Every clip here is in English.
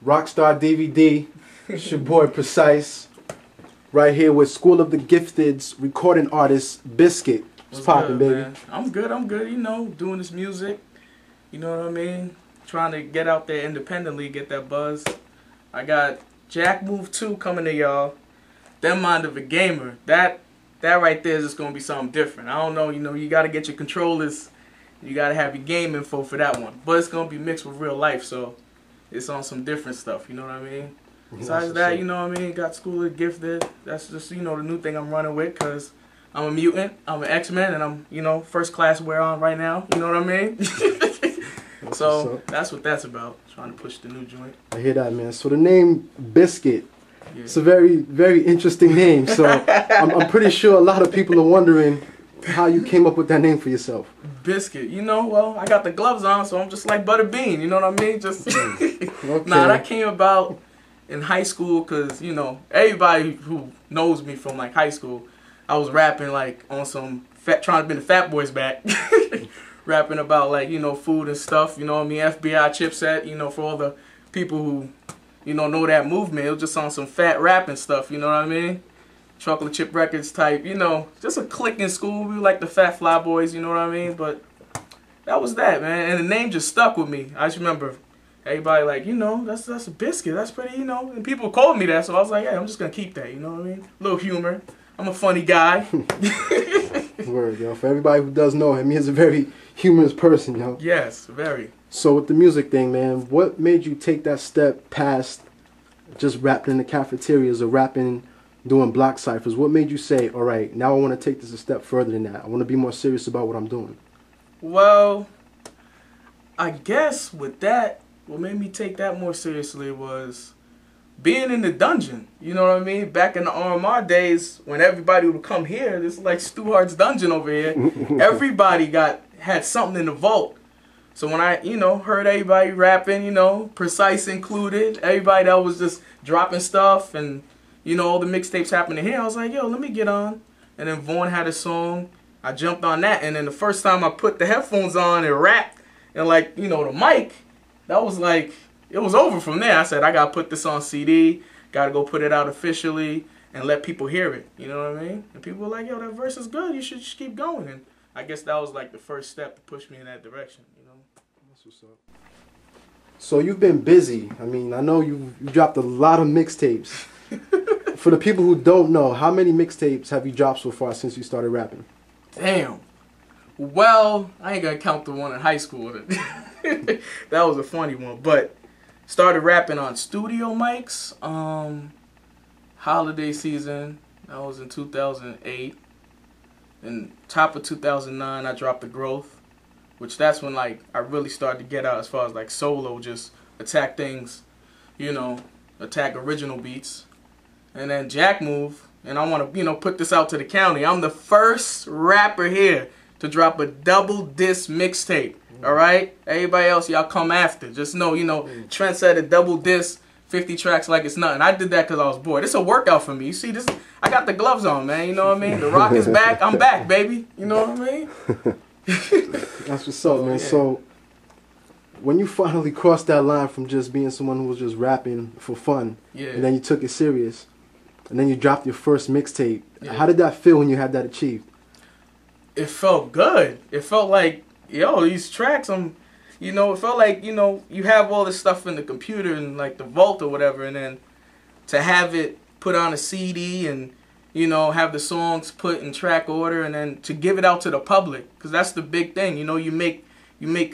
Rocstar DVD. It's your boy Precise. Right here with School of the Gifted's recording artist Biscuit. What's poppin', baby? Man? I'm good, you know, doing this music. You know what I mean? Trying to get out there independently, get that buzz. I got Jack Move 2 coming to y'all. Them Mind of a Gamer. That right there is just gonna be something different. I don't know, you know, you gotta get your controllers, you gotta have your game info for that one. But it's gonna be mixed with real life, so it's on some different stuff, you know what I mean? Besides that, you know what I mean, got School of the Gifted. That's just, you know, the new thing I'm running with, because I'm a mutant, I'm an X-Men, and I'm, you know, first class wear on right now, you know what I mean? So that's what that's about, trying to push the new joint. I hear that, man. So the name Biscuit, it's a very, very interesting name. So I'm pretty sure a lot of people are wondering how you came up with that name for yourself. Biscuit, you know, well, I got the gloves on, so I'm just like Butterbean, you know what I mean? Just Okay. Nah, that came about in high school, because, you know, everybody who knows me from, like, high school, I was rapping, like, on some, trying to bring the Fat Boys back. Rapping about, like, you know, food and stuff, you know what I mean? FBI chipset, you know, for all the people who, you know that movement. It was just on some fat rapping stuff, you know what I mean? Chocolate Chip Records type, you know, just a clique in school. We were like the Fat Fly Boys, you know what I mean? But that was that, man. And the name just stuck with me. I just remember everybody like, you know, that's a Biscuit. That's pretty, you know. And people called me that, so I was like, hey, I'm just going to keep that, you know what I mean? A little humor. I'm a funny guy. Word, yo. For everybody who does know him, he is a very humorous person, yo. Yes, very. So with the music thing, man, what made you take that step past just rapping in the cafeterias or rapping, doing block ciphers? What made you say, all right, now I want to take this a step further than that. I want to be more serious about what I'm doing? Well, I guess with that, what made me take that more seriously was being in the dungeon. You know what I mean? Back in the RMR days, when everybody would come here, this is like Stu Hart's dungeon over here. Everybody had something in the vault. So when I, you know, heard everybody rapping, you know, Precise included, everybody that was just dropping stuff, and, you know, all the mixtapes happening here, I was like, yo, let me get on. And then Vaughn had a song. I jumped on that, and then the first time I put the headphones on and rapped, and, like, you know, the mic, that was like, it was over from there. I said, I got to put this on CD, got to go put it out officially, and let people hear it. You know what I mean? And people were like, yo, that verse is good. You should just keep going. And I guess that was like the first step to push me in that direction, you know? That's what's up. So you've been busy. I mean, I know you dropped a lot of mixtapes. For the people who don't know, how many mixtapes have you dropped so far since you started rapping? Damn. Well, I ain't gonna count the one in high school. That was a funny one. But started rapping on studio mics. Holiday season. That was in 2008. In top of 2009, I dropped The Growth, which that's when, like, I really started to get out as far as, like, solo, just attack things, you know, attack original beats. And then Jack Move, and I want to, you know, put this out to the county. I'm the first rapper here to drop a double disc mixtape, all right? Everybody else, y'all come after. Just know, you know, Trent said a double disc, 50 tracks like it's nothing. I did that because I was bored. It's a workout for me. You see this? I got the gloves on, man. You know what I mean? The Rock is back. I'm back, baby. You know what I mean? That's what's up, man. Yeah. So when you finally crossed that line from just being someone who was just rapping for fun, and then you took it serious, and then you dropped your first mixtape, how did that feel when you had that achieved? It felt good. It felt like, yo, these tracks, you know, it felt like, you know, you have all this stuff in the computer and, like, the vault or whatever, and then to have it put on a CD and, you know, have the songs put in track order, and then to give it out to the public, because that's the big thing. You know, you make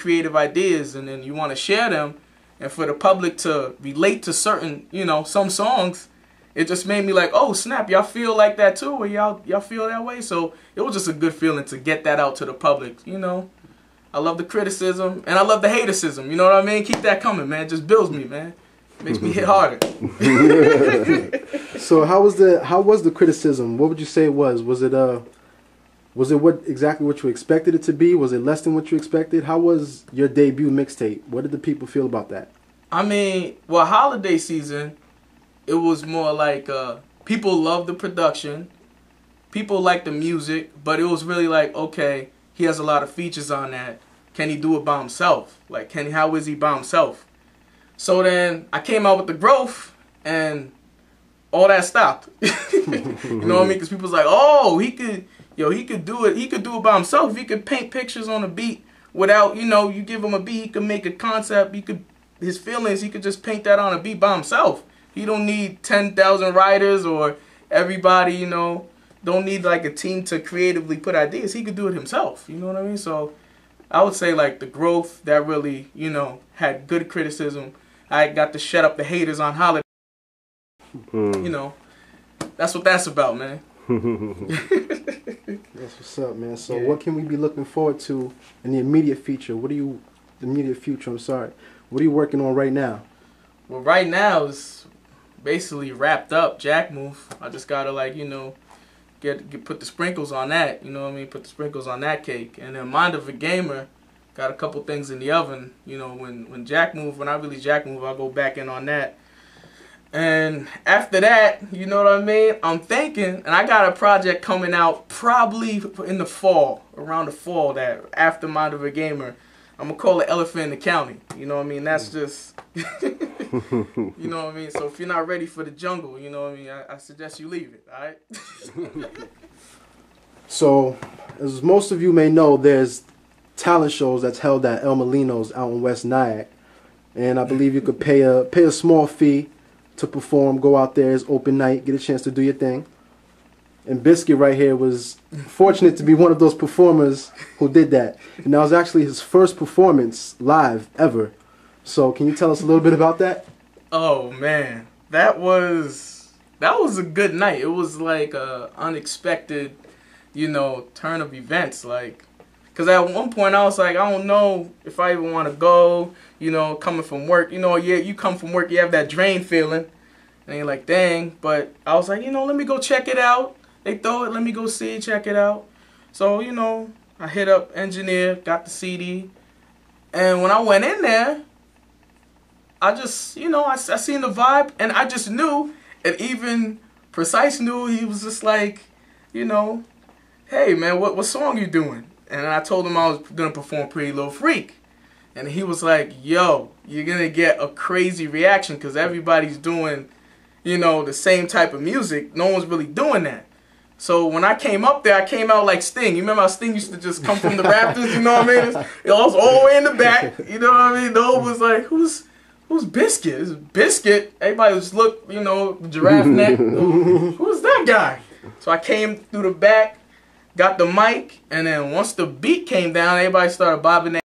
creative ideas, and then you want to share them, and for the public to relate to certain, you know, some songs, it just made me like, oh snap, y'all feel like that too, or y'all feel that way. So it was just a good feeling to get that out to the public. You know, I love the criticism and I love the hatercism. You know what I mean? Keep that coming, man. It just builds me, man. Makes me hit harder. So how was the criticism? What would you say it was? Was it exactly what you expected it to be? Was it less than what you expected? How was your debut mixtape? What did the people feel about that? I mean, well, holiday season, it was more like people loved the production, people liked the music, but it was really like, okay, he has a lot of features on that. Can he do it by himself? Like, how is he by himself? So then I came out with the growth, and all that stopped. You know what I mean? Because people's like, oh, he could do it. He could do it by himself. He could paint pictures on a beat without, you know, you give him a beat, he could make a concept. His feelings, he could just paint that on a beat by himself. He don't need 10,000 writers or everybody, you know, don't need like a team to creatively put ideas. He could do it himself. You know what I mean? So I would say like the growth that really, you know, had good criticism. I got to shut up the haters on holiday. You know, that's what that's about, man. That's what's up, man. So what can we be looking forward to in the immediate future? What are you working on right now? Well, right now it's basically wrapped up. Jack Move. I just gotta, like, you know, put the sprinkles on that. You know what I mean? Put the sprinkles on that cake. And then Mind of a Gamer, got a couple things in the oven. You know, when I release Jack Move, I'll go back in on that. And after that, you know what I mean? I'm thinking, and I got a project coming out probably in the fall, around the fall, that after Mind of a Gamer. I'm going to call it Elephant in the County. You know what I mean? That's just, you know what I mean? So if you're not ready for the jungle, you know what I mean? I suggest you leave it, all right? So, as most of you may know, there's talent shows that's held at El Molino's out in West Nyack. And I believe you could pay a small fee to perform, go out there, it's open night, get a chance to do your thing. And Biscuit right here was fortunate to be one of those performers who did that. And that was actually his first performance live ever. So can you tell us a little bit about that? Oh man, that was a good night. It was like a unexpected, you know, turn of events. Like, cause at one point I was like, I don't know if I even want to go. You know, coming from work, you know, yeah, you come from work, you have that drain feeling, and you're like, dang. But I was like, you know, let me go check it out. They throw it, let me go see it, check it out. So, you know, I hit up Engineer, got the CD, and when I went in there, I just, you know, I seen the vibe, and I just knew, and even Precise knew. He was just like, you know, hey man, what song you doing? And I told him I was gonna perform Pretty Little Freak. And he was like, yo, you're going to get a crazy reaction because everybody's doing, you know, the same type of music. No one's really doing that. So when I came up there, I came out like Sting. You remember how Sting used to just come from the rafters, you know what I mean? It was all the way in the back, you know what I mean? No one was like, who's Biscuit? It's Biscuit. Everybody just looked, you know, giraffe neck. Who's that guy? So I came through the back, got the mic, and then once the beat came down, everybody started bobbing their